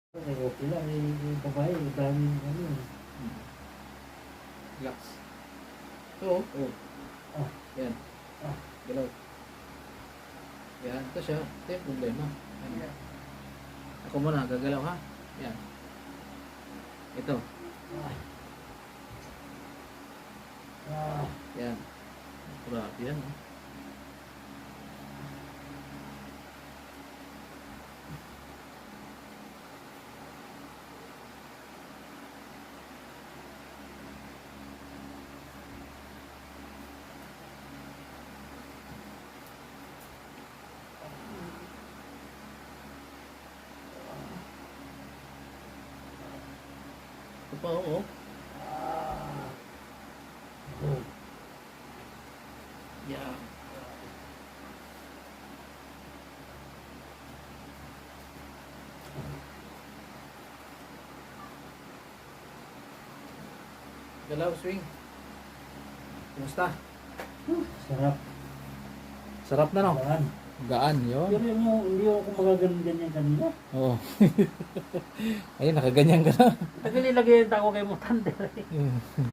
Okay lang, yung babae, daming ano. Relax. Oo. Oo. Ah. Yan. Ah. Galaw. Yan. Ito siya. Ito yung problema. Yan. Ako muna, gagalaw ha. Yan. Ito. Ah. Ah. Yan. Grabe yan. Oh. Ito pa, oo. Ah. Oh. Yan. Galaw, swing. Kumusta? Sarap. Sarap na no? Gaan. Gaan, yun. Pero yung hindi ako magaganon-ganyan kanina. Oo. Ayun, nakaganyan ka na. Tagal ilagay yung tako kay Mutante.